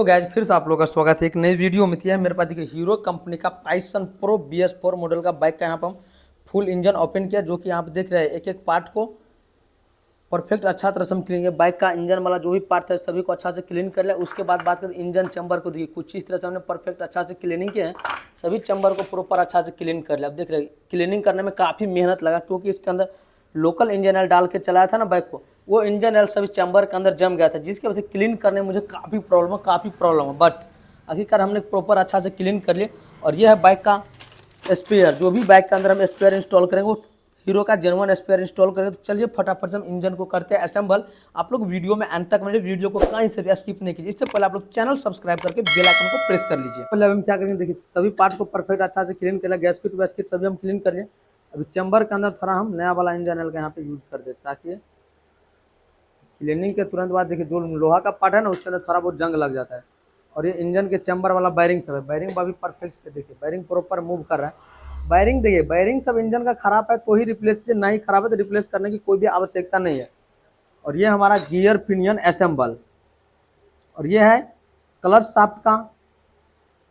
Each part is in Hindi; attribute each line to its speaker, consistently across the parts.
Speaker 1: तो गाइज फिर से आप लोगों का स्वागत है एक नई वीडियो में। है मेरे पास देखिए हीरो कंपनी का पाइसन प्रो BS4 मॉडल का बाइक का यहाँ पर हम फुल इंजन ओपन किया, जो कि यहाँ पे देख रहे हैं एक एक पार्ट को परफेक्ट अच्छा तरह से हम क्लीन किया। बाइक का इंजन वाला जो भी पार्ट है सभी को अच्छा से क्लीन कर लिया। उसके बाद बात करें इंजन चैम्बर को, देखिए कुछ इस तरह से हमने परफेक्ट अच्छा से क्लीनिंग किया है। सभी चैम्बर को प्रॉपर अच्छा से क्लीन कर लिया। अब देख रहे हैं क्लीनिंग करने में काफ़ी मेहनत लगा, क्योंकि इसके अंदर लोकल इंजन ऑयल डाल के चलाया था ना बाइक को, वो इंजन ऑयल सभी चैम्बर के अंदर जम गया था, जिसकी वजह से क्लीन करने में मुझे काफ़ी प्रॉब्लम है। बट आखिरकार हमने प्रॉपर अच्छा से क्लीन कर लिया। और ये है बाइक का स्पेयर, जो भी बाइक के अंदर हम स्पेयर इंस्टॉल करेंगे वो हीरो का जेन्युइन स्पेयर इंस्टॉल करेंगे। तो चलिए फटाफट से हम इंजन को करते हैं असेंबल। आप लोग वीडियो में अंत तक मेरे वीडियो को कहीं से भी स्किप नहीं कीजिए। इससे पहले आप लोग चैनल सब्सक्राइब करके बेल आइकन को प्रेस कर लीजिए। पहले हम क्या करेंगे, देखिए सभी पार्ट को परफेक्ट अच्छा से क्लीन कर लिया। गैसकिट वैसकिट सभी हम क्लीन कर लिए। अभी चैम्बर के अंदर थोड़ा हम नया वाला इंजन ऑयल का यहाँ पे यूज कर देते, ताकि क्लीनिंग के तुरंत बाद देखिए जो लोहा का पार्ट है ना उसके अंदर थोड़ा बहुत जंग लग जाता है। और ये इंजन के चैम्बर वाला बैरिंग सब है, बैरिंग भी परफेक्ट से देखिए बैरिंग प्रॉपर मूव कर रहा है। बैरिंग देखिए बैरिंग सब इंजन का खराब है तो ही रिप्लेस कीजिए, नहीं खराब है तो रिप्लेस करने की कोई भी आवश्यकता नहीं है। और ये हमारा गियर पिनियन असेंबल। और ये है क्लच शाफ्ट का,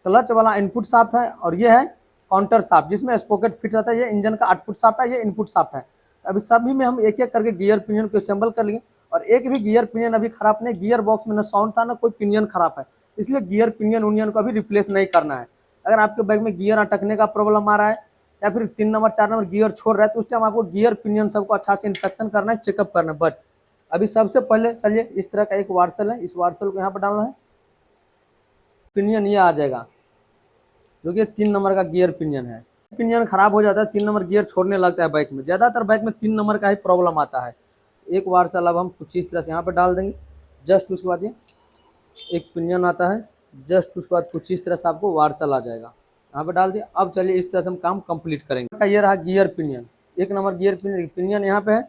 Speaker 1: क्लच वाला इनपुट शाफ्ट है। और ये है काउंटर शाफ्ट जिसमें स्पोकेट फिट रहता है। ये इंजन का आउटपुट शाफ्ट है, ये इनपुट शाफ्ट है। अभी सभी में हम एक एक करके गियर पिनियन को असेंबल कर लिए। और एक भी गियर पिनियन अभी खराब नहीं, गियर बॉक्स में ना साउंड था ना कोई पिनियन खराब है, इसलिए गियर पिनियन उनियन को अभी रिप्लेस नहीं करना है। अगर आपके बाइक में गियर अटकने का प्रॉब्लम आ रहा है या फिर 3 नंबर 4 नंबर गियर छोड़ रहा है, तो उस टाइम आपको गियर पिनियन सबको अच्छा से इंस्पेक्शन करना है, चेकअप करना है। बट अभी सबसे पहले चलिए इस तरह का एक वार्सल है, इस वार्सल को यहाँ पर डालना है। पिनियन ये आ जाएगा, जो कि 3 नंबर का गियर पिनियन है। पिनियन खराब हो जाता है, 3 नंबर गियर छोड़ने लगता है बाइक में। ज़्यादातर बाइक में 3 नंबर का ही प्रॉब्लम आता है। एक वार्सल अब हम कुछ इस तरह से यहाँ पर डाल देंगे। जस्ट उसके बाद ये एक पिनियन आता है, जस्ट उसके बाद कुछ इस तरह से आपको वार्सल आ जाएगा, यहाँ पे डाल दिया। अब चलिए इस तरह से हम काम कंप्लीट करेंगे। ये रहा gear pinion, 1 number gear pinion यहाँ पे है।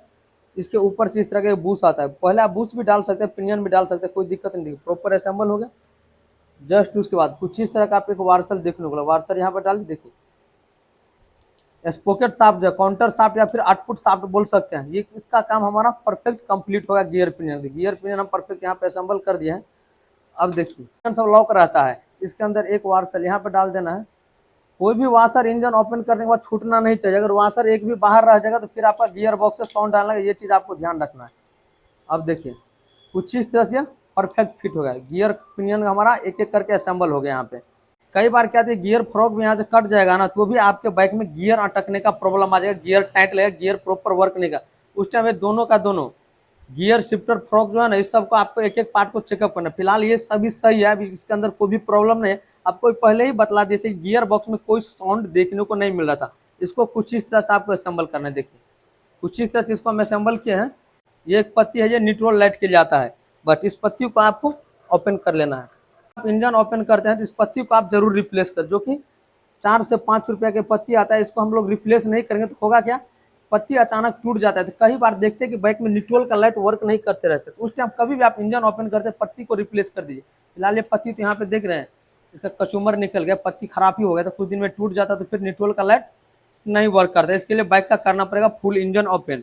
Speaker 1: इसके ऊपर से इस तरह का बूस आता है, पहले आप बूस भी डाल सकते हैं, पिनियन भी डाल सकते हैं, कोई दिक्कत नहीं। प्रॉपर असेंबल हो गया। जस्ट उसके बाद कुछ इस तरह का आपको एक वार्सल देखने को, वार्सल यहाँ पर डाल दी। देखिए स्पोकेट शाफ्ट जो काउंटर शाफ्ट या फिर आउटपुट शाफ्ट बोल सकते हैं, ये इसका काम हमारा परफेक्ट कंप्लीट होगा। गियर पिनियन हम परफेक्ट यहाँ पे असेंबल कर दिए हैं। अब देखिए सब लॉक रहता है, इसके अंदर एक वाशर यहाँ पे डाल देना है। कोई भी वाशर इंजन ओपन करने के बाद छूटना नहीं चाहिए। अगर वाशर एक भी बाहर रह जाएगा तो फिर आपका गियर बॉक्स से साउंड डालना है, ये चीज़ आपको ध्यान रखना है। अब देखिए कुछ इस तरह से परफेक्ट फिट हो गया। गियर पिनियन हमारा एक एक करके असेंबल हो गया। यहाँ पे कई बार क्या है गियर फ्रॉक भी यहाँ से कट जाएगा ना, तो भी आपके बाइक में गियर अटकने का प्रॉब्लम आ जाएगा, गियर टाइट लगेगा, गियर प्रॉपर वर्क नहीं का। उस टाइम दोनों का दोनों गियर शिफ्टर फ्रॉक जो है ना, इस सबको आपको एक एक पार्ट को चेकअप करना है। फिलहाल ये सभी सही है, अभी इसके अंदर कोई भी प्रॉब्लम नहीं है। आपको पहले ही बतला देते गियर बॉक्स में कोई साउंड देखने को नहीं मिल रहा था। इसको कुछ इस तरह से आपको असेंबल करना है। देखिए कुछ इस तरह से इसको हम असेंबल किए हैं। ये एक पत्ती है, ये न्यूट्रल लाइट के लिए आता है, बट इस पत्ती को आपको ओपन कर लेना है। आप इंजन ओपन करते हैं तो इस पत्ती को आप जरूर रिप्लेस कर, जो कि 4 से 5 रुपये के पत्ती आता है। इसको हम लोग रिप्लेस नहीं करेंगे तो होगा क्या, पत्ती अचानक टूट जाता है। तो कई बार देखते हैं कि बाइक में न्यूट्रल का लाइट वर्क नहीं करते रहते, तो उस टाइम कभी भी आप इंजन ओपन करते हैं पत्ती को रिप्लेस कर दीजिए। फिलहाल ये पत्ती तो यहाँ पे देख रहे हैं इसका कचूमर निकल गया, पत्ती खराब ही हो गया, तो कुछ दिन में टूट जाता तो फिर न्यूट्रल का लाइट नहीं वर्क करता। इसके लिए बाइक का करना पड़ेगा फुल इंजन ओपन।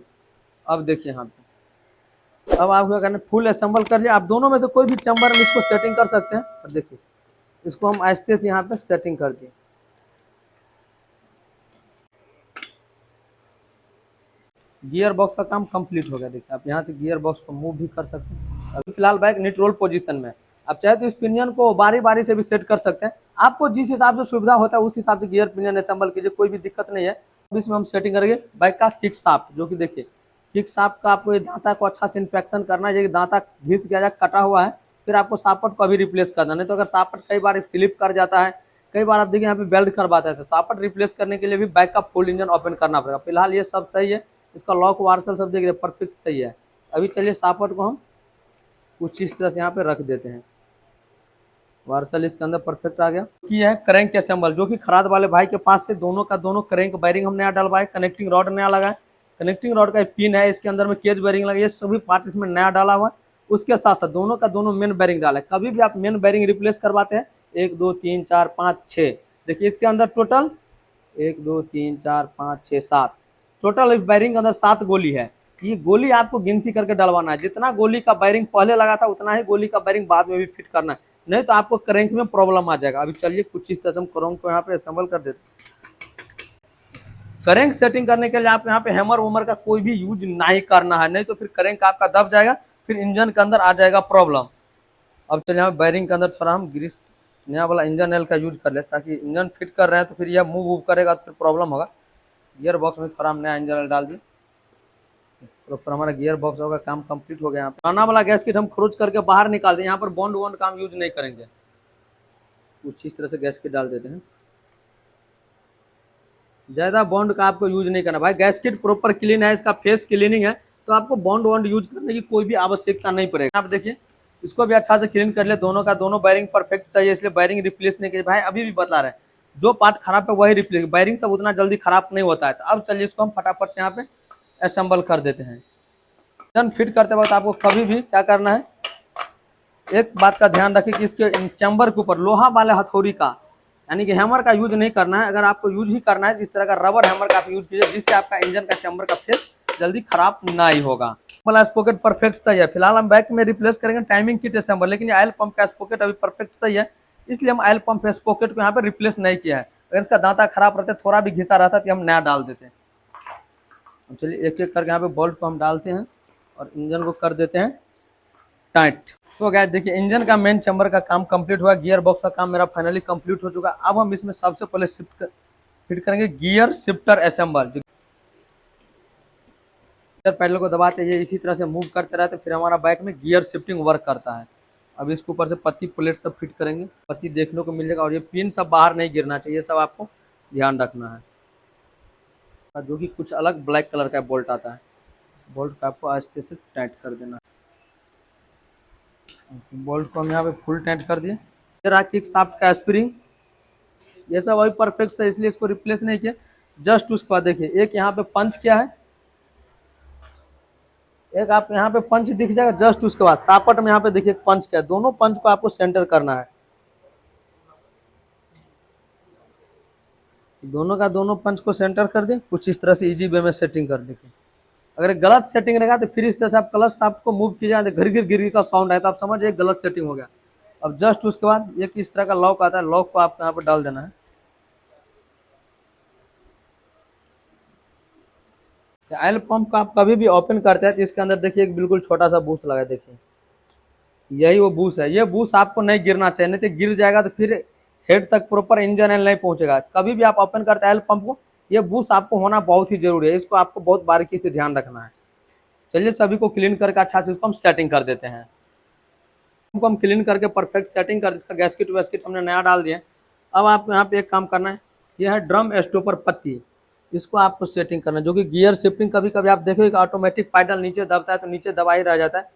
Speaker 1: अब देखिए यहाँ पे अब आप क्या करना, फुल असेंबल कर लिया। आप दोनों में से कोई भी चैम्बर में इसको सेटिंग कर सकते हैं। और देखिए इसको हम आहिस्ते से यहाँ पे सेटिंग कर दिए। गियर बॉक्स का काम कंप्लीट हो गया। देखिए आप यहाँ से गियर बॉक्स को मूव भी कर सकते हैं। अभी फिलहाल बाइक न्यूट्रल पोजीशन में, आप चाहे तो इस पिनियन को बारी बारी से भी सेट कर सकते हैं। आपको जिस हिसाब से सुविधा होता है उस हिसाब से गियर पिनियन असेंबल कीजिए, कोई भी दिक्कत नहीं है। अब इसमें हम सेटिंग करेंगे बाइक का किक शाफ्ट, जो कि देखिए किक शाफ्ट का आपको ये दांता को अच्छा से इंस्पेक्शन करना है। ये दांता घिस गया या कटा हुआ है, फिर आपको शाफ्ट को अभी रिप्लेस करना। नहीं तो अगर शाफ्ट कई बार स्लिप कर जाता है, कई बार आप देखिए यहाँ पे बेल्ट करवाता है, तो शाफ्ट रिप्लेस करने के लिए भी बाइक का फुल इंजन ओपन करना पड़ेगा। फिलहाल ये सब सही है, इसका लॉक वार्सल सब देख रहे हैं परफेक्ट सही है। अभी चलिए शाफ्ट को हम कुछ इस तरह से यहाँ पे रख देते हैं। वार्सल इसके अंदर परफेक्ट आ गया। कि है क्रैंक असेंबल, जो कि खराद वाले भाई के पास से दोनों का दोनों क्रैंक बैरिंग हम नया डलवाए, कनेक्टिंग रॉड नया लगा है। कनेक्टिंग रॉड का पिन है, इसके अंदर में केज बैरिंग लगा, ये सभी पार्ट इसमें नया डाला हुआ है। उसके साथ साथ दोनों का दोनों मेन बैरिंग डाला है। कभी भी आप मेन बैरिंग रिप्लेस करवाते हैं 1 2 3 4 5 6, देखिए इसके अंदर टोटल 1 2 3 4 5 6 7 टोटल बैरिंग के अंदर 7 गोली है। ये गोली आपको गिनती करके डलवाना है। जितना गोली का बैरिंग पहले लगा था उतना ही गोली का बैरिंग बाद में भी फिट करना है। नहीं तो आपको क्रैंक में प्रॉब्लम आ जाएगा। अभी चलिए कुछ इस तरह से हम क्रैंक को यहाँ पे असेंबल कर देते हैं। क्रैंक सेटिंग करने के लिए आप यहाँ पे हैमर वमर का कोई भी यूज नहीं करना है, नहीं तो फिर क्रैंक आपका दब जाएगा, फिर इंजन के अंदर आ जाएगा प्रॉब्लम। अब चलिए यहाँ बैरिंग के अंदर थोड़ा हम ग्रीस नया वाला इंजन ऑयल का यूज कर ले, ताकि इंजन फिट कर रहे हैं तो फिर यह मूव करेगा तो फिर प्रॉब्लम होगा। गियर बॉक्स में थोड़ा हम नया इंजन ऑयल डाल दिए, प्रॉपर हमारा गियर बॉक्स होगा, काम कंप्लीट हो गया। यहाँ पे पुराना वाला गैस किट हम खरोच करके बाहर निकाल दें, यहाँ पर बॉन्ड वॉन्ड का हम यूज नहीं करेंगे। कुछ इस तरह से गैस किट डाल देते हैं, ज़्यादा बॉन्ड का आपको यूज नहीं करना भाई। गैस किट प्रॉपर क्लीन है, इसका फेस क्लीनिंग है, तो आपको बॉन्ड वॉन्ड यूज करने की कोई भी आवश्यकता नहीं पड़ेगा। आप देखिए इसको भी अच्छा से क्लीन कर ले, दोनों का दोनों बैरिंग परफेक्ट सही है, इसलिए बैरिंग रिप्लेस नहीं किए भाई। अभी भी बता रहे हैं जो पार्ट खराब है वही रिप्लेस, बैरिंग सब उतना जल्दी खराब नहीं होता है। तो अब चलिए इसको हम फटाफट यहाँ पे असेंबल कर देते हैं। इंजन फिट करते वक्त आपको कभी भी क्या करना है, एक बात का ध्यान रखें कि इसके चैम्बर के ऊपर लोहा वाले हथौड़ी का यानी कि हैमर का यूज नहीं करना है। अगर आपको यूज ही करना है तो इस तरह का रबर हैमर का आप यूज कीजिए, जिससे आपका इंजन का चैम्बर का फेस जल्दी खराब नहीं होगा। वाला स्पोकेट परफेक्ट सही है, फिलहाल हम बैक में रिप्लेस करेंगे टाइमिंग किट असेंबल, लेकिन ऑयल पंप का स्पोकेट अभी परफेक्ट सही है, इसलिए हम ऑयल पंप स्पोकेट को यहाँ पे रिप्लेस नहीं किया है। अगर इसका दांता खराब रहता, थोड़ा भी घिसा रहता तो हम नया डाल देते हैं। चलिए एक एक करके यहाँ पे बोल्ट को हम डालते हैं और इंजन को कर देते हैं टाइट। तो गाइस देखिए इंजन का मेन चैम्बर का काम कंप्लीट हुआ, गियर बॉक्स का काम मेरा फाइनली कंप्लीट हो चुका। अब हम इसमें सबसे पहले फिट करेंगे गियर शिफ्टर असेंबल। पैडल को दबाते ये इसी तरह से मूव करते रहते, फिर हमारा बाइक में गियर शिफ्टिंग वर्क करता है। अब इसके ऊपर से पत्ती प्लेट सब फिट करेंगे, पत्ती देखने को मिल जाएगा, और ये पिन सब बाहर नहीं गिरना चाहिए, सब आपको ध्यान रखना है। और जो कि कुछ अलग ब्लैक कलर का बोल्ट आता है, इस बोल्ट को आपको आस्ते से टाइट कर देना है। बोल्ट को हम यहाँ पे फुल टाइट कर दिए। फिर किक शाफ्ट का स्प्रिंग ये सब वही परफेक्ट है, इसलिए इसको रिप्लेस नहीं किया। जस्ट उसके बाद देखिए एक यहाँ पे पंच किया है, एक आप यहाँ पे पंच दिख जाएगा, जस्ट उसके बाद सापट में यहाँ पे देखिए पंच किया है, दोनों पंच को आपको सेंटर करना है। दोनों का दोनों पंच को सेंटर कर दे, कुछ इस तरह से इजी वे में सेटिंग कर देखिए। अगर गलत सेटिंग रहेगा तो फिर इस तरह से आप क्लच शाफ्ट को मूव कीजिए, घर गिर का साउंड आया तो आप समझिए गलत सेटिंग हो गया। अब जस्ट उसके बाद एक इस तरह का लॉक आता है, लॉक को आप यहाँ पर डाल देना है। ऑयल पंप का आप कभी भी ओपन करते हैं तो इसके अंदर देखिए एक बिल्कुल छोटा सा बूस लगा है, देखिए यही वो बूस है। ये बूस आपको नहीं गिरना चाहिए, नहीं तो गिर जाएगा तो फिर हेड तक प्रॉपर इंजन ऑयल नहीं पहुंचेगा। कभी भी आप ओपन करते हैं ऑयल पंप को, ये बूस आपको होना बहुत ही जरूरी है, इसको आपको बहुत बारीकी से ध्यान रखना है। चलिए सभी को क्लीन करके अच्छा से इसको हम सेटिंग कर देते हैं। हम क्लीन करके परफेक्ट सेटिंग कर, इसका गैसकिट वैसकिट हमने नया डाल दिया। अब आपको यहाँ पे एक काम करना है, यह है ड्रम स्टॉपर पत्ती, इसको आपको सेटिंग करना है। जो कि गियर शिफ्टिंग कभी कभी आप देखो ऑटोमेटिक पैडल नीचे दबता है तो नीचे दबा ही रह जाता है,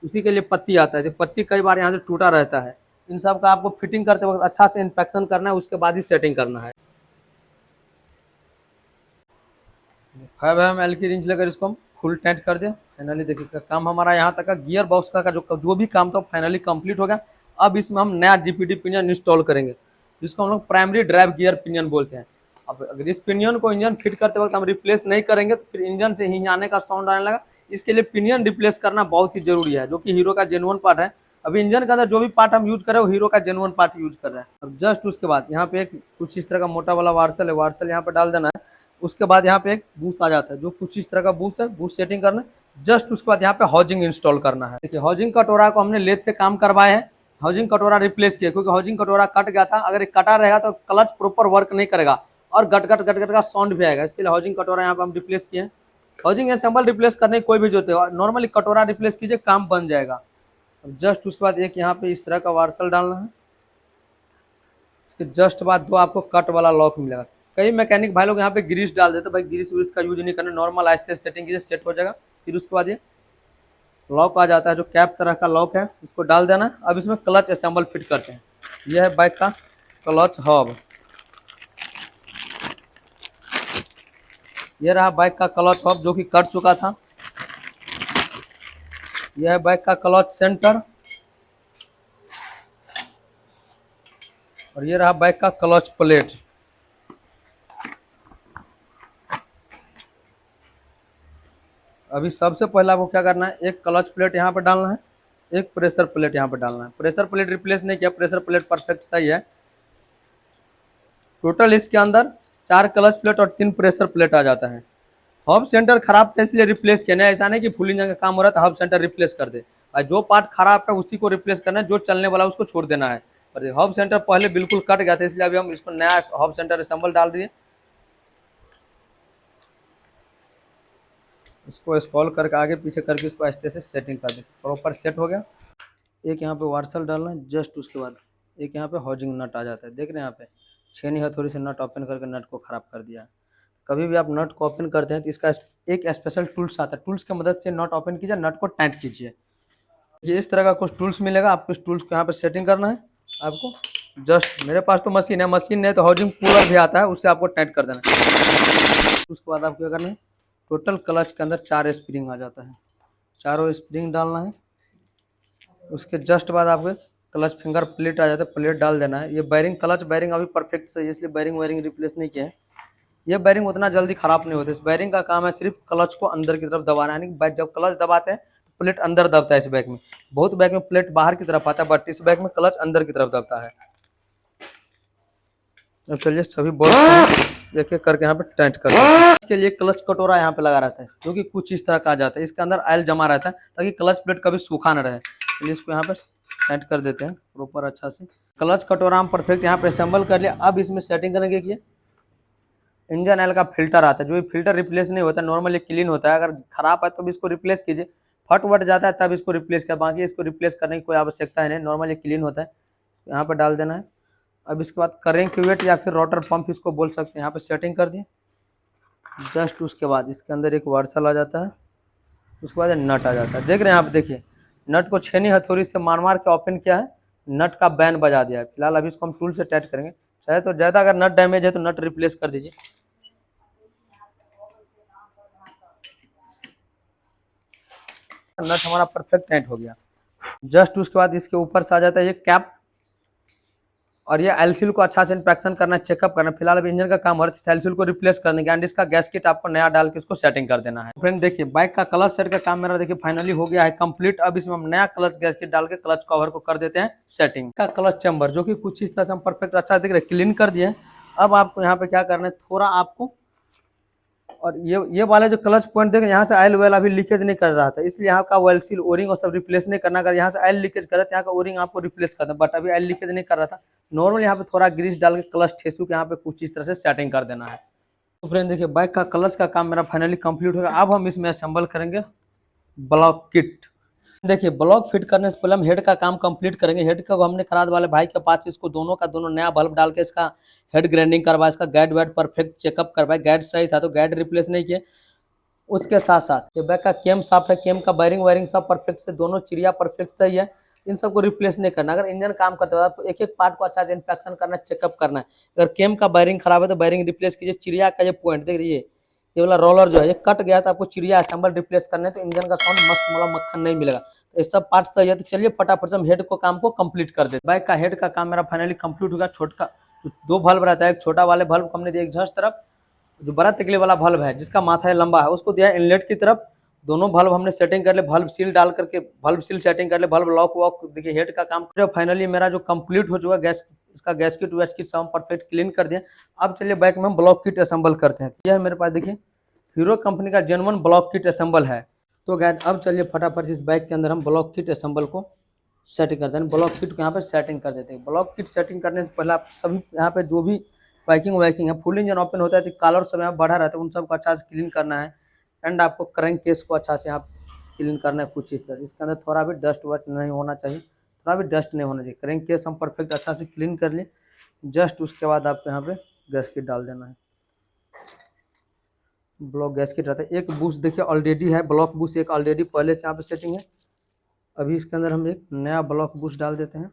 Speaker 1: उसी के लिए पत्ती आता है। तो पत्ती कई बार यहाँ से टूटा रहता है, इन सब का आपको फिटिंग करते वक्त अच्छा से इंस्पेक्शन करना है, उसके बाद ही सेटिंग करना है। 5 mm की रिंच लेकर इसको हम फुल टाइट कर दें। फाइनली देखिए इसका काम हमारा यहाँ तक का गियर बॉक्स का जो भी काम था फाइनली कंप्लीट हो गया। अब इसमें हम नया जीपीडी पिनियन इंस्टॉल करेंगे, जिसको हम लोग प्राइमरी ड्राइव गियर पिनियन बोलते हैं। अब अगर इस पिनियन को इंजन फिट करते वक्त हम रिप्लेस नहीं करेंगे तो फिर इंजन से ही आने का साउंड आने लगा। इसके लिए पिनियन रिप्लेस करना बहुत ही जरूरी है, जो कि हीरो का जेन्युइन पार्ट है। अभी इंजन के अंदर जो भी पार्ट हम यूज कर रहे हैं वो हीरो का जेन्युइन पार्ट यूज कर रहे हैं। अब जस्ट उसके बाद यहाँ पे एक कुछ इस तरह का मोटा वाला वार्सल है, वार्सल यहाँ पे डाल देना है। उसके बाद यहाँ पे एक बूस आ जाता है, जो कुछ इस तरह का बूस है, बूस सेटिंग करना है। जस्ट उसके बाद यहाँ पे हाउजिंग इंस्टॉल करना है। देखिए हाउजिंग कटोरा को हमने लेथ से काम करवाए हैं, हाउजिंग कटोरा रिप्लेस किया, क्योंकि हाउजिंग कटोरा कट गया था। अगर कटा रहेगा तो क्लच प्रॉपर वर्क नहीं करेगा और गट गट गट गट का साउंड भी आएगा, इसके लिए हाउजिंग कटोरा यहाँ पे हम रिप्लेस किए हैं। हाउजिंग असेंबल रिप्लेस करने की कोई भी जरूरत है, नॉर्मली कटोरा रिप्लेस कीजिए, काम बन जाएगा। जस्ट उसके बाद एक यहाँ पे इस तरह का वार्सल डालना है, इसके जस्ट बाद दो आपको कट वाला लॉक मिलेगा। कई मैकेनिक भाई लोग यहाँ पे ग्रीस डाल देते, भाई ग्रीस व्रीस का यूज नहीं करना, नॉर्मल आहिस्ते सेटिंग कीजिए, सेट हो जाएगा। फिर उसके बाद ये लॉक आ जाता है, जो कैप तरह का लॉक है, उसको डाल देना। अब इसमें क्लच असेंबल फिट करते हैं। यह है बाइक का क्लच हब, यह रहा बाइक का क्लच हब जो कि कट चुका था। यह है बाइक का क्लच सेंटर, और ये रहा बाइक का क्लच प्लेट। अभी सबसे पहले आपको क्या करना है, एक क्लच प्लेट यहाँ पे डालना है, एक प्रेशर प्लेट यहाँ पे डालना है। प्रेशर प्लेट रिप्लेस नहीं किया, प्रेशर प्लेट परफेक्ट सही है। टोटल इसके अंदर 4 क्लच प्लेट और 3 प्रेशर प्लेट आ जाता है। हब सेंटर खराब था इसलिए रिप्लेस किया, नहीं ऐसा नहीं कि फुल इंजन का काम हो रहा था हब सेंटर रिप्लेस कर दे। और जो पार्ट खराब है उसी को रिप्लेस करना है, जो चलने वाला उसको छोड़ देना है। और हब सेंटर पहले बिल्कुल कट गया था, इसलिए अभी हम इसको नया हब सेंटर असेंबल डाल दिए। इसको स्क्रॉल करके आगे पीछे करके इसको ऐसे से सेटिंग कर दे, प्रॉपर सेट हो गया। एक यहाँ पे वार्सल डालना है, जस्ट उसके बाद एक यहाँ पे हाउजिंग नट आ जाता है। देख रहे हैं यहाँ पे छेनी हथौड़ी से नट ओपन करके नट को खराब कर दिया। कभी भी आप नट को ओपन करते हैं तो इसका एक स्पेशल टूल्स आता है, टूल्स की मदद से नट ओपन कीजिए, नट को टाइट कीजिए। ये इस तरह का कुछ टूल्स मिलेगा, आपको इस टूल्स को यहाँ पे सेटिंग करना है। आपको जस्ट मेरे पास तो मशीन है, मशीन नहीं तो हाउजिंग कूलर भी आता है, उससे आपको टाइट कर देना है। उसके बाद आपको क्या करना है, टोटल क्लच के अंदर 4 स्प्रिंग आ जाता है, चारों स्प्रिंग डालना है। उसके जस्ट बाद आपके क्लच फिंगर प्लेट आ जाता है, प्लेट डाल देना है। ये बैरिंग क्लच बैरिंग अभी परफेक्ट सही है, इसलिए बैरिंग वायरिंग रिप्लेस नहीं किया है। ये बैरिंग उतना जल्दी खराब नहीं होता, इस बैरिंग का काम है सिर्फ क्लच को अंदर की तरफ दबाना है। यानी जब क्लच दबाते हैं तो प्लेट अंदर दबता है इस बैग में, बहुत बैग में प्लेट बाहर की तरफ आता है, बट इस बैग में क्लच अंदर की तरफ दबता है। अब चलिए सभी बोल्ट एक एक करके यहाँ पे टाइट कर देते हैं। इसके लिए क्लच कटोरा यहाँ पे लगा रहता है, जो कि कुछ इस तरह का आ जाता है, इसके अंदर ऑयल जमा रहता है ताकि क्लच प्लेट कभी सूखा न रहे। चलिए इसको यहाँ पे टाइट कर देते हैं प्रॉपर अच्छा से। क्लच कटोरा हम परफेक्ट यहाँ पे असेंबल कर लिया। अब इसमें सेटिंग करेंगे कि इंजन ऑयल का फिल्टर आता है, जो भी फिल्टर रिप्लेस नहीं होता, नॉर्मली क्लीन होता है। अगर खराब है तो भी इसको रिप्लेस कीजिए, फट वट जाता है तब इसको रिप्लेस कर, बाकी इसको रिप्लेस करने की कोई आवश्यकता है नहीं, नॉर्मली क्लीन होता है। यहाँ पर डाल देना है। अब इसके बाद करेंट क्यूवेट या फिर रोटर पंप इसको बोल सकते हैं, यहाँ पे सेटिंग कर दिए। जस्ट उसके बाद इसके अंदर एक वार्सल आ जाता है, उसके बाद नट आ जाता है। देख रहे हैं आप, देखिए नट को छेनी हथौड़ी से मार मार के ओपन किया है, नट का बैन बजा दिया है। फिलहाल अभी इसको हम टूल से टाइट करेंगे, चाहे तो ज़्यादा अगर नट डैमेज है तो नट रिप्लेस कर दीजिए। नट हमारा परफेक्ट टाइट हो गया। जस्ट उसके बाद इसके ऊपर से आ जाता है ये कैप, और ये एलसील को अच्छा से इंस्पेक्शन करना, चेकअप करना। फिलहाल अभी इंजन का काम हो रहा है, एलसील को रिप्लेस करने के एंड इसका गैस किट आपको नया डाल के इसको सेटिंग कर देना है। फ्रेंड देखिए बाइक का क्लच सेट का काम मेरा देखिए फाइनली हो गया है कंप्लीट। अब इसमें हम नया क्लच गैस किट डाल के क्लच कवर को कर देते हैं सेटिंग का। क्लच चैम्बर जो कि कुछ इस तरह से हम परफेक्ट अच्छा देख रहे क्लीन कर दिए। अब आपको यहाँ पे क्या करना है, थोड़ा आपको, और ये वाले जो क्लच पॉइंट देखें यहाँ से ऑयल वेल अभी लीकेज नहीं कर रहा था, इसलिए यहाँ का ऑयल सील ओरिंग और सब रिप्लेस नहीं करना। अगर यहाँ से ऑयल लीकेज कर रहा था यहाँ का ओरिंग आपको रिप्लेस करना, बट अभी ऑयल लीकेज नहीं कर रहा था। नॉर्मल यहाँ पे थोड़ा ग्रीस डाल के क्लच ठेसू के यहाँ पे कुछ इस तरह से सेटिंग कर देना है। तो फ्रेंड देखिए बाइक का क्लच का काम मेरा फाइनली कंप्लीट होगा। अब हम इसमें असेंबल करेंगे ब्लॉक किट। देखिए ब्लॉक फिट करने से पहले हम हेड का काम कंप्लीट करेंगे। हेड का हमने खराद वाले भाई के पास इसको दोनों का दोनों नया बल्ब डाल के इसका हेड ग्राइंडिंग करवाया, इसका गाइड वाइड परफेक्ट चेकअप करवाया। गाइड सही था तो गाइड रिप्लेस नहीं किए। उसके साथ साथ ये बैक का केम साफ है, केम का वायरिंग वायरिंग सब परफेक्ट से, दोनों चिड़िया परफेक्ट सही है। इन सबको रिप्लेस नहीं करना। अगर इंजन काम करते हो आपको एक एक पार्ट को अच्छा से इंस्पेक्शन करना, चेकअप करना है। अगर केम का वायरिंग खराब है तो वायरिंग रिप्लेस कीजिए। चिड़िया का ये पॉइंट देख लीजिए, ये वाला रोलर जो है ये कट गया तो आपको चिड़िया असेंबल रिप्लेस करना है, तो इंजन का साउंड मस्त मतलब मक्खन नहीं मिलेगा। तो ये सब पार्ट सही है। तो चलिए फटाफट से हम हेड को काम को कंप्लीट कर देते। बाइक का हेड का काम मेरा फाइनली कंप्लीट होगा। छोटा 2 बल्ब रहता है, एक छोटा वाले बल्ब हमने दिया एग्जॉस्ट तरफ, जो बड़ा तिकले वाला बल्ब है जिसका माथा है लंबा है उसको दिया इनलेट की तरफ। दोनों बल्ब हमने सेटिंग कर ले, बल्ब सील डाल करके बल्ब सील सेटिंग कर ले, बल्ब लॉक वॉक। देखिए हेड का काम जो फाइनली मेरा जो कंप्लीट हो चुका गैस, इसका गैस किट वैस किट सब परफेक्ट क्लीन कर दिया। अब चलिए बाइक में हम ब्लॉक किट असेंबल करते हैं। यह मेरे पास देखिए हीरो कंपनी का जेन्युइन ब्लॉक किट असेंबल है। तो गैस अब चलिए फटाफट से इस बाइक के अंदर हम ब्लॉक किट असेंबल को सेटिंग करते हैं। ब्लॉक किट को यहाँ पे सेटिंग कर देते हैं। ब्लॉक किट सेटिंग करने से पहले आप सभी यहाँ पे जो भी पैकिंग वैकिंग है, फुल इंजन ओपन होता है तो कलर सब यहाँ बढ़ा रहता है, उन सबको अच्छा से क्लीन करना है। एंड आपको क्रैंक केस को अच्छा से यहाँ क्लीन करना है कुछ इस तरह से। इसके अंदर थोड़ा भी डस्ट वस्ट नहीं होना चाहिए, थोड़ा भी डस्ट नहीं होना चाहिए। क्रैंक केस हम परफेक्ट अच्छा से क्लीन कर लिए। जस्ट उसके बाद आपको यहाँ पे गैस किट डाल देना है। ब्लॉक गैस किट रहता है। एक बूस्ट देखिए ऑलरेडी है, ब्लॉक बूस्ट एक ऑलरेडी पहले से यहाँ पे सेटिंग है। अभी इसके अंदर हम एक नया ब्लॉक बूस्ट डाल देते हैं।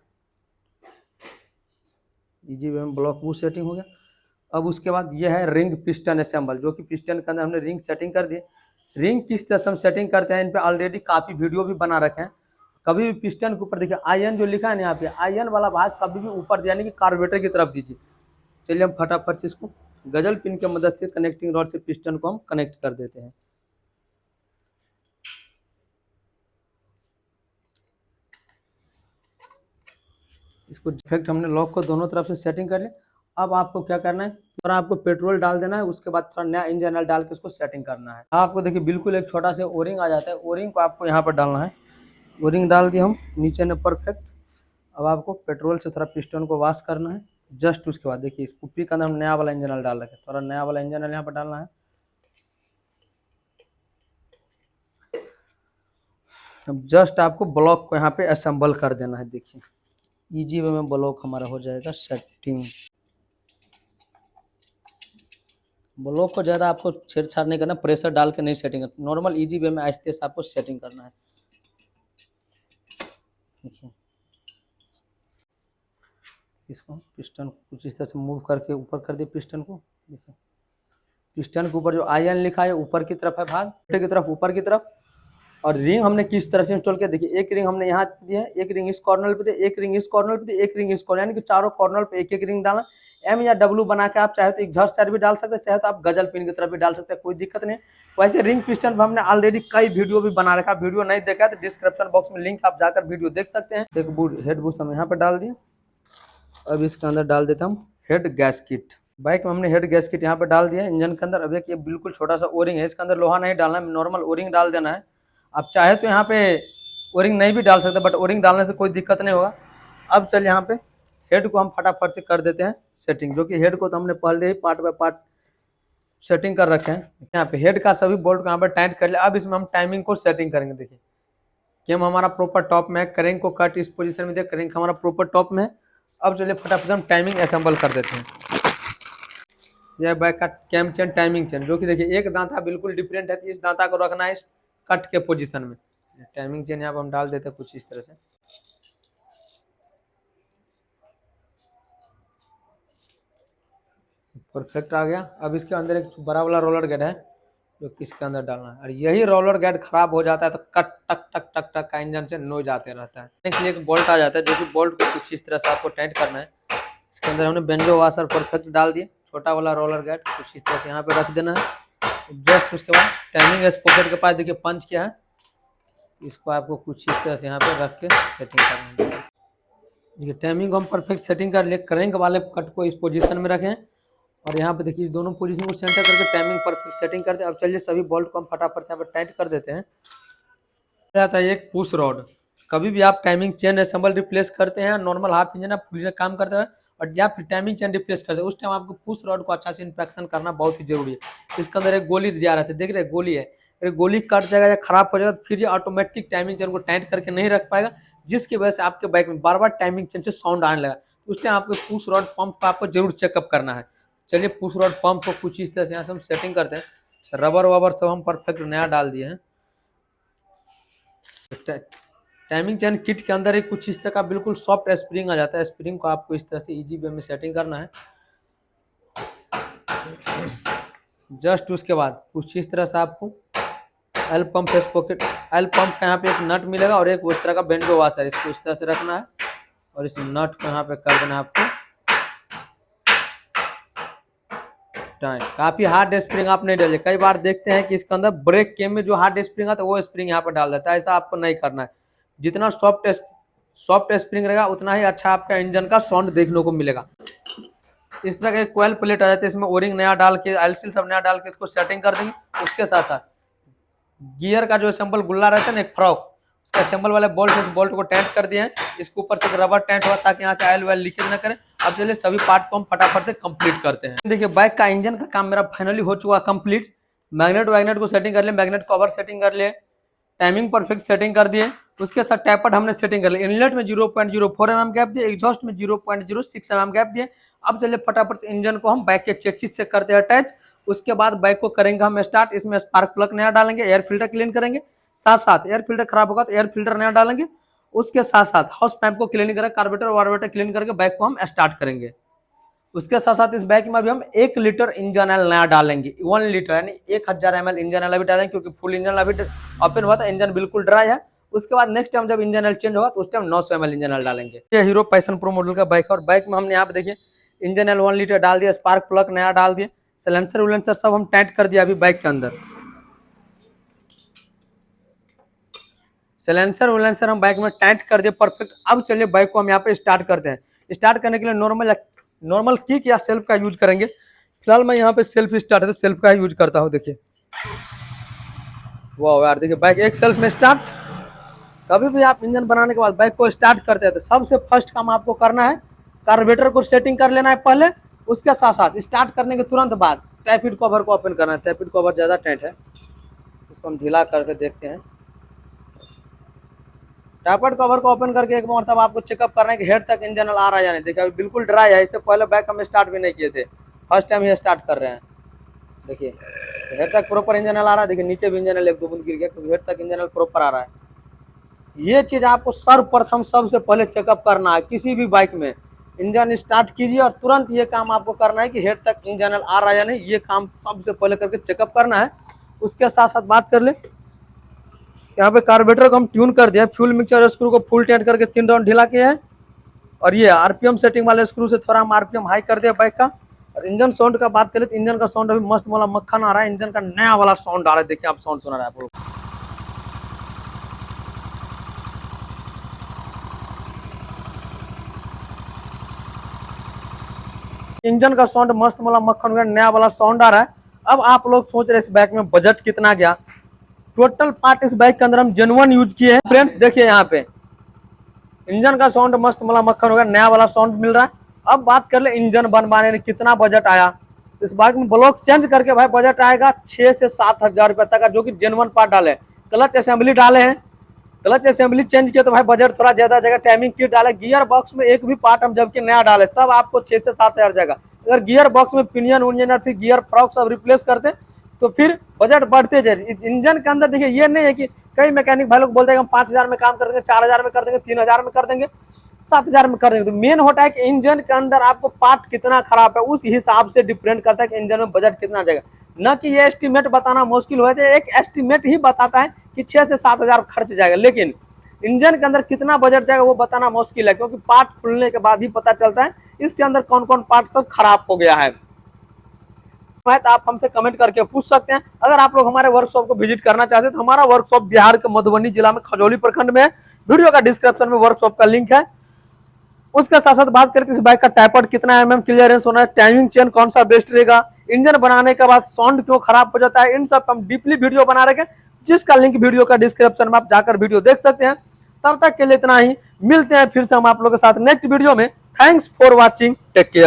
Speaker 1: इजी वे में ब्लॉक बूस्ट सेटिंग हो गया। अब उसके बाद ये है रिंग पिस्टन असेंबल, जो कि पिस्टन के अंदर हमने रिंग सेटिंग कर दी। रिंग किस तरह से हम सेटिंग करते हैं इन पे ऑलरेडी काफ़ी वीडियो भी बना रखे हैं। कभी भी पिस्टन के ऊपर देखिए आयन जो लिखा है ना यहाँ पे, आयन वाला भाग कभी भी ऊपर यानी कि कार्बोरेटर की तरफ दीजिए। चलिए हम फटाफट से इसको गजल पिन की मदद से कनेक्टिंग रॉड से पिस्टन को हम कनेक्ट कर देते हैं। इसको डिफेक्ट हमने लॉक को दोनों तरफ से सेटिंग कर लिया। अब आपको क्या करना है, थोड़ा आपको पेट्रोल डाल देना है, उसके बाद थोड़ा नया इंजन ऑयल डाल के उसको सेटिंग करना है। आपको देखिए बिल्कुल एक छोटा सा ओरिंग आ जाता है, ओरिंग को आपको यहाँ पर डालना है। ओरिंग डाल दिया हम नीचे ने परफेक्ट। अब आपको पेट्रोल से थोड़ा पिस्टन को वॉश करना है। जस्ट उसके बाद देखिए इस कुप्पी के अंदर हम नया वाला इंजन ऑयल डाल रखे, थोड़ा नया वाला इंजन ऑयल यहाँ पर डालना है। अब जस्ट आपको ब्लॉक को यहाँ पे असेंबल कर देना है। देखिए इजी वे में ब्लॉक हमारा हो जाएगा सेटिंग। ब्लॉक को ज़्यादा आपको छेड़छाड़ नहीं करना, प्रेशर डाल के नहीं सेटिंग करना, नॉर्मल इजी वे में आहिस्ते से आपको सेटिंग करना है। देखिए इसको पिस्टन कुछ इस तरह से मूव करके ऊपर कर दिए पिस्टन को। देखिए पिस्टन के ऊपर जो आयन लिखा है ऊपर की तरफ है, भाग की तरफ ऊपर की तरफ। और रिंग हमने किस तरह से इंस्टॉल किया, देखिए एक रिंग हमने यहाँ दिया है, एक रिंग इस कॉर्नर पे दिया, एक रिंग इस कॉर्नर पे दिया, एक रिंग इस कॉर्नर, यानी कि चारों कॉर्नर पे एक एक रिंग डालना। एम या डब्ल्यू बना के आप चाहे तो एग्जॉस्ट साइड भी डाल सकते हैं, चाहे तो आप गजल पिन की तरफ भी डाल सकते हैं, कोई दिक्कत नहीं। वैसे रिंग पिस्टन पर हमने ऑलरेडी कई वीडियो भी बना रखा, वीडियो नहीं देखा है तो डिस्क्रिप्शन बॉक्स में लिंक आप जाकर वीडियो देख सकते हैं। एक हेड बूस्ट हम यहाँ पर डाल दिए। अब इसके अंदर डाल देता हूँ हेड गैस किट। बाइक में हमने हेड गैस किट यहाँ पर डाल दिया इंजन के अंदर। अब एक ये बिल्कुल छोटा सा ओरिंग है, इसके अंदर लोहा नहीं डालना है, नॉर्मल ओरिंग डाल देना है। आप चाहे तो यहाँ पे ओरिंग नहीं भी डाल सकते, बट ओरिंग डालने से कोई दिक्कत नहीं होगा। अब चल यहाँ पे हेड को हम फटाफट से कर देते हैं सेटिंग, जो कि हेड को तो हमने पहले ही पार्ट बाय पार्ट सेटिंग कर रखे हैं। यहाँ पे हेड का सभी बोल्ट को यहाँ पर टाइट कर लिया। अब इसमें हम टाइमिंग को सेटिंग करेंगे। देखिए केम हमारा प्रॉपर टॉप में है, करेंग को कट इस पोजीशन में देखिए, करेंग हमारा प्रॉपर टॉप में है। अब चलिए फटाफट हम टाइमिंग असेंबल कर देते हैं। यह बाइक का कैम चेन टाइमिंग चेन, जो कि देखिए एक दांता बिल्कुल डिफरेंट है, तो इस दांता को रखना है इस कट के पोजीशन में। टाइमिंग चेन यहाँ पर हम डाल देते हैं कुछ इस तरह से। परफेक्ट आ गया। अब इसके अंदर एक बड़ा वाला रोलर गेट है जो कि इसके अंदर डालना है, और यही रोलर गेट खराब हो जाता है तो कट टक टक टक टक का इंजन से नोइज आते रहता है। इसलिए एक बोल्ट आ जाता है, जो कि बोल्ट को कुछ इस तरह से आपको टाइट करना है। इसके अंदर हमने बेंजो वाशर परफेक्ट डाल दिए, छोटा वाला रोलर गेट कुछ इस तरह से यहाँ पे रख देना है। जस्ट उसके बाद टाइमिंग पॉकेट के पास देखिए पंच किया है, इसको आपको कुछ इस तरह से यहाँ पे रख के सेटिंग करना है। देखिए टाइमिंग को हम परफेक्ट सेटिंग कर लिए, करेंग वाले कट को इस पोजीशन में रखें, और यहाँ पे देखिए इस दोनों पोजीशन को सेंटर करके टाइमिंग परफेक्ट सेटिंग करते हैं। अब चलिए सभी बोल्ट को हम फटाफट से यहाँ पर टाइट कर देते हैं। आता है एक पुश रॉड। कभी भी आप टाइमिंग चेन असेंबल रिप्लेस करते हैं, नॉर्मल हाफ इंजन आप फुल काम करते हैं, और या फिर टाइमिंग चेन रिप्लेस करते हैं, उस टाइम आपको पुश रॉड को अच्छा से इंस्पेक्शन करना बहुत ही जरूरी है। इसके अंदर एक गोली दिया रहता है, देख रहे हैं गोली है, अगर गोली कट जाएगा या खराब हो जाएगा तो फिर ये ऑटोमेटिक टाइमिंग चेन को टाइट करके नहीं रख पाएगा, जिसकी वजह से आपके बाइक में बार बार टाइमिंग चेन से साउंड आने लगा। उस टाइम आपको पुश रॉड पंप को आपको जरूर चेकअप करना है। चलिए पुश रॉड पंप को कुछ इस तरह से यहाँ से हम सेटिंग करते हैं। रबर वबर सब हम परफेक्ट नया डाल दिए हैं। टाइमिंग चेन किट के अंदर ही कुछ इस तरह का बिल्कुल सॉफ्ट स्प्रिंग आ जाता है, स्प्रिंग को आपको इस तरह से इजी वे में सेटिंग करना है। जस्ट उसके बाद कुछ इस तरह से आपको L pump pocket, L pump का यहाँ पे एक नट मिलेगा और एक उस तरह का बेंडो वाशर, इसको इस तरह से रखना है और इस नट को यहाँ पे कर देना है आपको टाइट। काफी हार्ड स्प्रिंग आप नहीं डालिए, कई बार देखते हैं कि इसके अंदर ब्रेक केम में जो हार्ड स्प्रिंग आता है वो स्प्रिंग यहाँ पर डाल देता है, ऐसा आपको नहीं करना है। जितना सॉफ्ट स्प्रिंग रहेगा उतना ही अच्छा आपका इंजन का साउंड देखने को मिलेगा। इस तरह के कोयल प्लेट आ जाते हैं, इसमें ओरिंग नया डाल के एलसील सब नया डाल के इसको सेटिंग कर देंगे। उसके साथ साथ गियर का जो असेंबल गुल्ला रहता है ना, एक फ्रॉक, उसका असेंबल वाले बोल्ट को टाइट कर दिए हैं। इसके ऊपर से रबर टाइट हुआ ताकि यहाँ से ऑयल वेल लीकेज न करे। अब चलिए सभी पार्ट को हम फटाफट से कंप्लीट करते हैं। देखिए बाइक का इंजन का काम मेरा फाइनली हो चुका कंप्लीट। मैग्नेट को सेटिंग कर लिए, मैग्नेट कवर सेटिंग कर लिए, टाइमिंग परफेक्ट सेटिंग कर दिए। उसके साथ टैपर्ड हमने सेटिंग कर लिया, इनलेट में 0.04 mm गैप दिए, एग्जॉस्ट में 0.06 mm गैप दिए। अब चलिए फटाफट इंजन को हम बाइक के चेसिस से करते हैं अटैच। उसके बाद बाइक को करेंगे हम स्टार्ट। इसमें स्पार्क प्लग नया डालेंगे, एयर फिल्टर क्लीन करेंगे, साथ साथ एयर फिल्टर खराब होगा तो एयर फिल्टर नया डालेंगे। उसके साथ साथ हाउस पैम्प को क्लीन करें, कार्बोरेटर वार्बोरेटर क्लीन करके बाइक को हम स्टार्ट करेंगे। उसके साथ साथ इस बाइक में अभी हम 1 लीटर इंजन ऑयल नया डालेंगे, 1 लीटर यानी 1000 ml इंजन ऑयल अभी डालेंगे, क्योंकि फुल इंजन अभी ओपन हुआ था, इंजन बिल्कुल ड्राई है। उसके बाद नेक्स्ट टाइम जब इंजन ऑयल चेंज होगा तो उस टाइम 900 ml इंजन ऑयल डालेंगे। ये हीरो पैशन प्रो मॉडल का बाइक है, और बाइक में हमने यहाँ पे देखिए इंजन ऑयल 1 लीटर डाल दिया, स्पार्क प्लग नया डाल दिया, सिलेंसर विलेंसर सब हम टाइट कर दिया अभी बाइक के अंदर। सिलेंसर वलेंसर हम बाइक में टाइट कर दिए परफेक्ट। अब चलिए बाइक को हम यहाँ पे स्टार्ट करते हैं। स्टार्ट करने के लिए नॉर्मल किक या सेल्फ का यूज करेंगे। फिलहाल मैं यहाँ पे सेल्फ स्टार्ट है तो सेल्फ का यूज करता हूँ। देखिए वाह यार, देखिए बाइक एक सेल्फ में स्टार्ट। कभी भी आप इंजन बनाने के बाद बाइक को स्टार्ट करते हैं तो सबसे फर्स्ट काम आपको करना है कार्बोरेटर को सेटिंग कर लेना है पहले। उसके साथ साथ स्टार्ट करने के तुरंत बाद टाइपिड कवर को ओपन करना है। टाइपिड कवर ज़्यादा टाइट है, इसको हम ढीला करके देखते हैं। टाइपिड कवर को ओपन करके एक मतलब आपको चेकअप करना है कि हेड तक इंजन आ रहा है या नहीं। देखिए अभी बिल्कुल ड्राई है, इससे पहले बाइक हम स्टार्ट भी नहीं किए थे, फर्स्ट टाइम ये स्टार्ट कर रहे हैं। देखिए हेड तक प्रॉपर इंजन आ रहा है। देखिए नीचे भी इंजन एक दो बूंद गिर गया क्योंकि हेड तक इंजन प्रॉपर आ रहा है। ये चीज़ आपको सर्वप्रथम सबसे पहले चेकअप करना है। किसी भी बाइक में इंजन स्टार्ट कीजिए और तुरंत ये काम आपको करना है कि हेड तक इंजन आ रहा है या नहीं, ये काम सबसे पहले करके चेकअप करना है। उसके साथ साथ बात कर ले, यहाँ पे कार्बोरेटर को हम ट्यून कर दिया। फ्यूल मिक्सचर स्क्रू को फुल टाइट करके 3 राउंड ढीला किया है। और ये आरपीएम सेटिंग वाले स्क्रू से थोड़ा हम आरपीएम हाई कर दिया बाइक का। और इंजन साउंड का बात करें तो इंजन का साउंड अभी मस्त वाला मक्खन आ रहा है। इंजन का नया वाला साउंड आ रहा है। देखिए आप साउंड सुना रहा है आप लोग। इंजन का साउंड मस्त वाला मक्खन का नया वाला साउंड आ रहा है। अब आप लोग सोच रहे इस बाइक में बजट कितना गया। टोटल पार्ट इस बाइक के अंदर हम जेन्युइन यूज किए हैं फ्रेंड्स। देखिए यहाँ पे इंजन का साउंड मस्त वाला मक्खन होगा, नया वाला साउंड मिल रहा है। अब बात कर ले इंजन बनवाने में कितना बजट आया। इस बाइक में ब्लॉक चेंज करके भाई बजट आएगा 6 से 7 हज़ार रुपये तक का, जो कि जेन्युइन पार्ट डाले। क्लच असेंबली डाले हैं, क्लच असेंबली चेंज किया तो भाई बजट थोड़ा ज्यादा जाएगा। टाइमिंग किट डाले, गियर बॉक्स में एक भी पार्ट हम जबकि नया डाले तब आपको 6 से 7 हज़ार जाएगा। अगर गियर बॉक्स में पिनियन उनियन और फिर गियर फ्रॉक सब रिप्लेस करते तो फिर बजट बढ़ते जाए। इंजन के अंदर देखिए ये नहीं है कि कई मैकेनिक भाई लोग बोलते हैं हम 5,000 में काम कर देंगे, 4,000 में कर देंगे, 3,000 में कर देंगे, 7,000 में कर देंगे। तो मेन होता है कि इंजन के अंदर आपको पार्ट कितना खराब है, उस हिसाब से डिपेंड करता है कि इंजन में बजट कितना जाएगा। न कि ये एस्टिमेट बताना मुश्किल हो जाए, एक एस्टिमेट ही बताता है कि 6 से 7 हज़ार खर्च जाएगा, लेकिन इंजन के अंदर कितना बजट जाएगा वो बताना मुश्किल है, क्योंकि पार्ट खुलने के बाद ही पता चलता है इसके अंदर कौन कौन पार्ट सब खराब हो गया है। तो आप हमसे कमेंट करके पूछ सकते हैं। अगर आप लोग हमारे वर्कशॉप को विजिट करना चाहते हैं तो हमारा वर्कशॉप बिहार के मधुबनी जिला में खजौली प्रखंड में है। वीडियो का डिस्क्रिप्शन में वर्कशॉप का लिंक है। उसके साथ साथ बात करते हैं इस बाइक का टाइपर्ड कितना mm क्लियरेंस होना है, टाइमिंग चेन कौन सा बेस्ट रहेगा, इंजन बनाने के बाद साउंड क्यों खराब हो जाता है, इन सब हम डीपली वीडियो बना रखे, जिसका लिंक वीडियो का डिस्क्रिप्शन में आप जाकर वीडियो देख सकते हैं। तब तक के लिए इतना ही, मिलते हैं फिर से हम आप लोगों के साथ नेक्स्ट वीडियो में। Thanks for watching, take care.